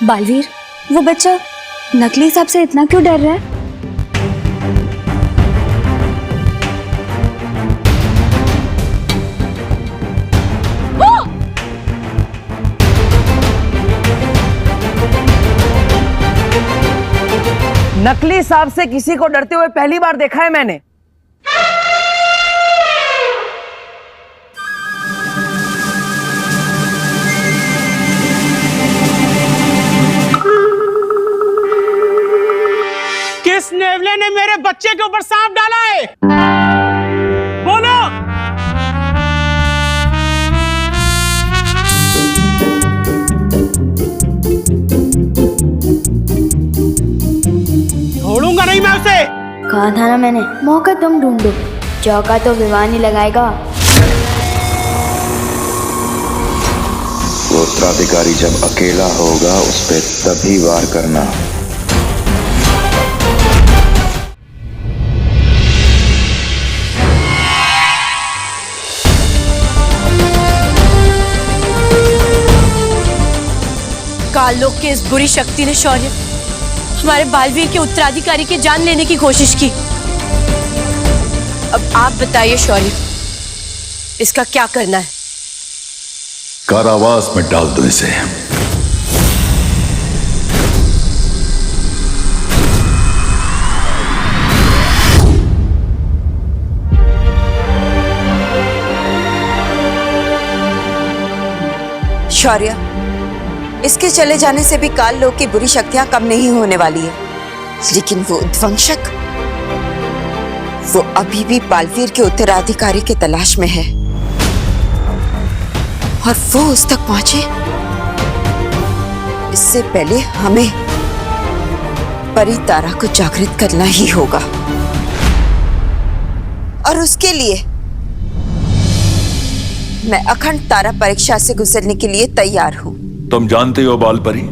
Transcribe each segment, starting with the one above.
बालवीर, वो बच्चा नकली सांप से इतना क्यों डर रहा है? नकली सांप से किसी को डरते हुए पहली बार देखा है मैंने। किस नेवले ने मेरे बच्चे के ऊपर सांप डाला है? बोलो। छोड़ूंगा नहीं मैं उसे। कहा था ना मैंने, मौका तुम ढूंढो, चौका तो विवान ही लगाएगा। वो उत्तराधिकारी जब अकेला होगा उस पे तभी वार करना। काललोक की इस बुरी शक्ति ने शौर्य हमारे बालवीर के उत्तराधिकारी की जान लेने की कोशिश की। अब आप बताइए शौर्य, इसका क्या करना है? कारावास में डाल दो इसे। शौर्य, इसके चले जाने से भी काललोक की बुरी शक्तियां कम नहीं होने वाली है, लेकिन वो उद्वंशक, वो अभी भी बालवीर के उत्तराधिकारी की तलाश में है और वो उस तक पहुंचे इससे पहले हमें परितारा को जागृत करना ही होगा। और उसके लिए मैं अखंड तारा परीक्षा से गुजरने के लिए तैयार हूं। तुम जानते हो बालपरी,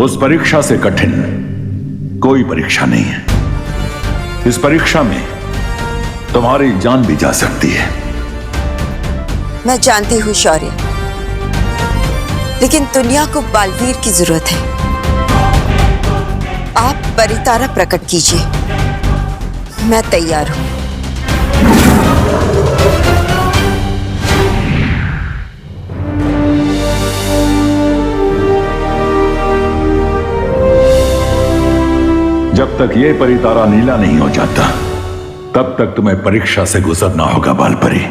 उस परीक्षा से कठिन कोई परीक्षा नहीं है। इस परीक्षा में तुम्हारी जान भी जा सकती है। मैं जानती हूँ शौर्य, लेकिन दुनिया को बालवीर की जरूरत है। आप परितारा प्रकट कीजिए, मैं तैयार हूं। जब तक ये परितारा नीला नहीं हो जाता तब तक तुम्हें परीक्षा से गुजरना होगा बालपरी।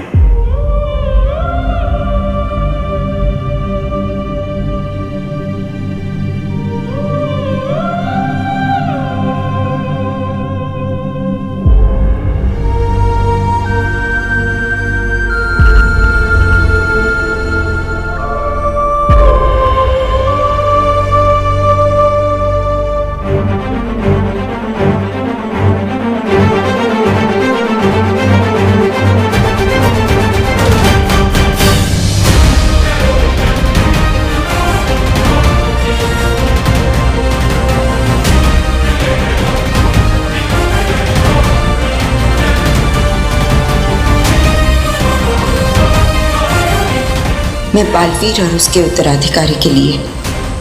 मैं बालवीर और उसके उत्तराधिकारी के लिए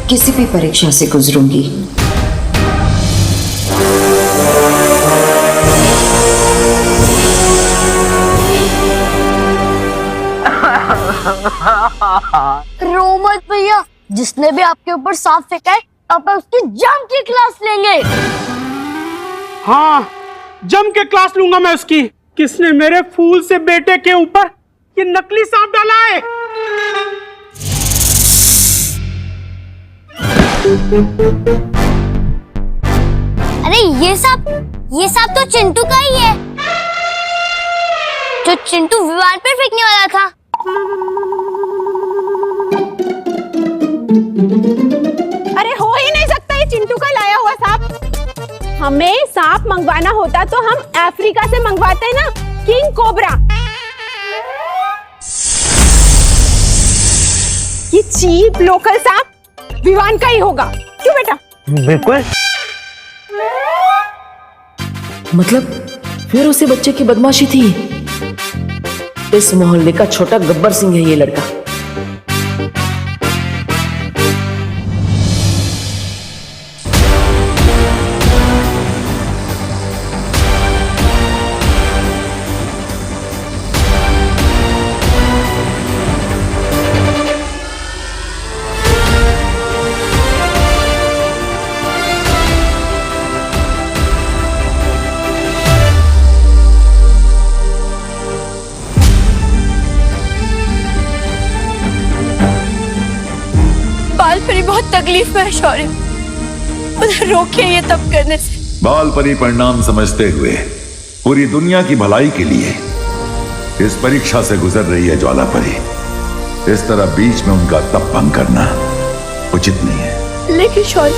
किसी भी परीक्षा से गुजरूंगी। रो मत भैया, जिसने भी आपके ऊपर सांप फेंका है आप उसकी जम की क्लास लेंगे। हाँ, जम के क्लास लूंगा मैं उसकी। किसने मेरे फूल से बेटे के ऊपर ये नकली सांप डाला है? अरे ये सांप तो चिंटू का ही है, जो चिंटू विवान पर फेंकने वाला था। अरे हो ही नहीं सकता ये चिंटू का लाया हुआ सांप। हमें सांप मंगवाना होता तो हम अफ्रीका से मंगवाते ना, किंग कोबरा। ये चीप लोकल सांप विवान का ही होगा, क्यों बेटा? बिल्कुल। मतलब फिर उसी बच्चे की बदमाशी थी। इस मोहल्ले का छोटा गब्बर सिंह है ये लड़का। परी बहुत तकलीफ में है शौर्य, उन्हें रोकिए ये तब करने से। बाल परी परिणाम समझते हुए पूरी दुनिया की भलाई के लिए इस परीक्षा से गुजर रही है ज्वाला परी। इस तरह बीच में उनका तप भंग करना उचित नहीं है। लेकिन शौर्य,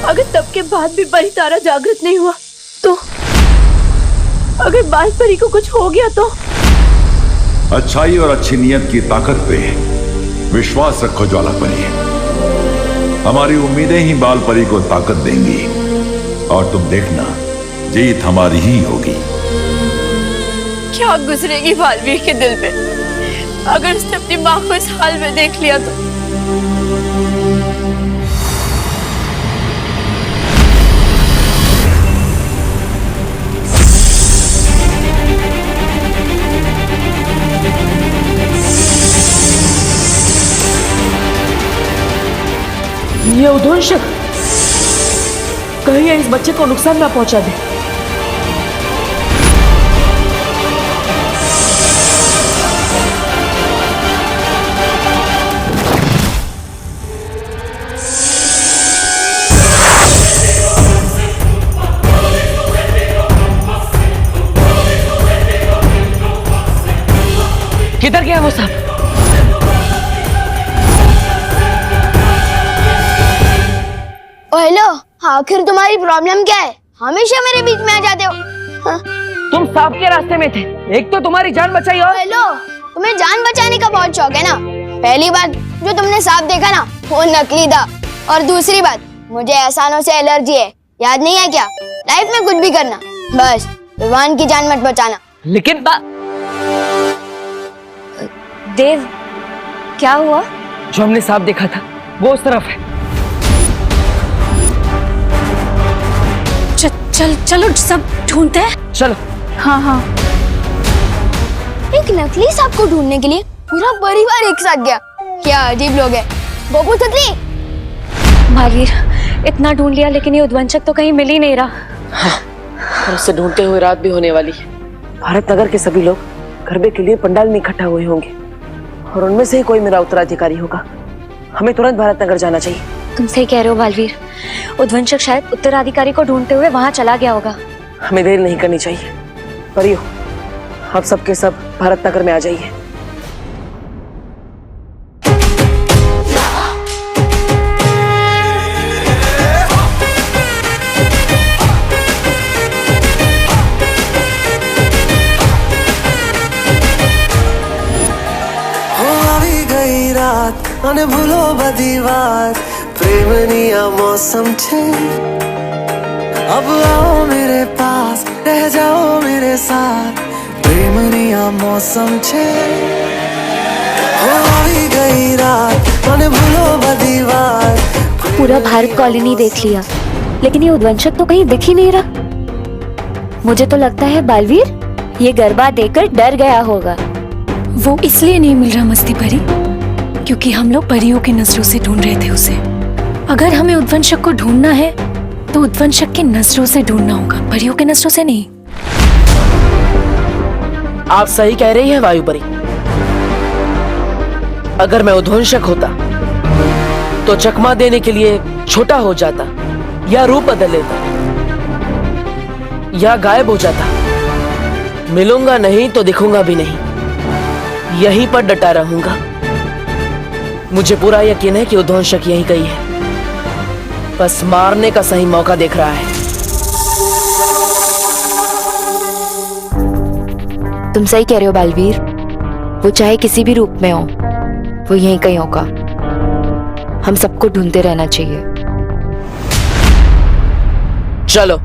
अगर तब के बाद भी परी तारा जागृत नहीं हुआ तो, अगर बाल परी को कुछ हो गया तो? अच्छाई और अच्छी नियत की ताकत पे विश्वास रखो ज्वाला परी। हमारी उम्मीदें ही बाल परी को ताकत देंगी और तुम देखना जीत हमारी ही होगी। क्या गुजरेगी बालवीर के दिल पे अगर उसने अपनी माँ को इस हाल में देख लिया तो? ये उद्वंशक कहीं इस बच्चे को नुकसान ना पहुंचा दे। किधर गया वो सब? हेलो, आखिर तुम्हारी प्रॉब्लम क्या है? हमेशा मेरे बीच में आ जाते हो। हाँ? तुम सांप के रास्ते में थे, एक तो तुम्हारी जान बचाई और हेलो, तुम्हें जान बचाने का बहुत शौक है ना। पहली बात जो तुमने सांप देखा ना, वो नकली था, और दूसरी बात मुझे एहसानों से एलर्जी है, याद नहीं है क्या? लाइफ में कुछ भी करना, बस भगवान की जान मत बचाना। लेकिन देव, क्या हुआ? जो हमने सांप देखा था वो उस तरफ है। चलो सब ढूंढते हैं। चलो। हाँ हाँ। एक नकली सांप को ढूंढने के लिए पूरा परिवार एक साथ गया। क्या अजीब लोग हैं। गोपू छतरी, बालवीर, इतना ढूंढ लिया लेकिन ये उद्वंशक तो कहीं मिल ही नहीं रहा। हाँ, और उसे ढूंढते हुए रात भी होने वाली है। भारत नगर के सभी लोग गरबे के लिए पंडाल में इकट्ठा हुए होंगे और उनमें से ही कोई मेरा उत्तराधिकारी होगा। हमें तुरंत भारत नगर जाना चाहिए। तुम सही कह रहे हो बालवीर, उद्वंशक शायद उत्तराधिकारी को ढूंढते हुए वहां चला गया होगा। हमें देर नहीं करनी चाहिए। परियो, आप सबके सब भारत नगर में आ जाइए। અને ભૂલો બધી વાત પ્રેમની આ મૌસમ છે अब आओ मेरे पास रह जाओ मेरे साथ प्रेमनी आ मौसम छे हो आई गई रात અને ભૂલો બધી વાત। पूरा भारत कॉलोनी देख लिया लेकिन ये उद्वंशक तो कहीं दिख ही नहीं रहा। मुझे तो लगता है बालवीर ये गरबा देकर डर गया होगा। वो इसलिए नहीं मिल रहा मस्ती परी क्योंकि हम लोग परियों की नजरों से ढूंढ रहे थे उसे। अगर हमें उद्वंशक को ढूंढना है तो उद्वंशक की नजरों से ढूंढना होगा, परियों की नजरों से नहीं। आप सही कह रही हैं वायु परी। अगर मैं उद्वंशक होता तो चकमा देने के लिए छोटा हो जाता या रूप बदल लेता या गायब हो जाता। मिलूंगा नहीं तो दिखूंगा भी नहीं, यहीं पर डटा रहूंगा। मुझे पूरा यकीन है कि उद्वंशक यहीं कहीं है, बस मारने का सही मौका देख रहा है। तुम सही कह रहे हो बालवीर, वो चाहे किसी भी रूप में हो वो यहीं कहीं होगा। हम सबको ढूंढते रहना चाहिए। चलो।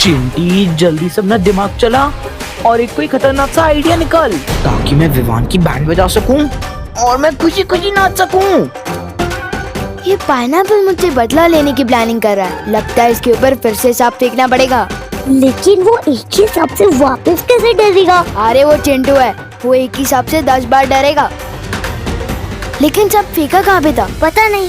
चिंटी, जल्दी से अपना दिमाग चला और एक कोई खतरनाक सा आइडिया निकाल ताकि मैं विवान की बैंड बजा सकूं और मैं खुशी खुशी नाच सकूं। ये पाइनएप्पल मुझसे बदला लेने की प्लानिंग कर रहा है। लगता है इसके ऊपर फिर से सांप फेंकना पड़ेगा। लेकिन वो एक ही सांप से वापस कैसे डरेगा? अरे वो चिंटू है, वो एक ही सांप से 10 बार डरेगा। लेकिन जब फेंका कहाँ पे था पता नहीं।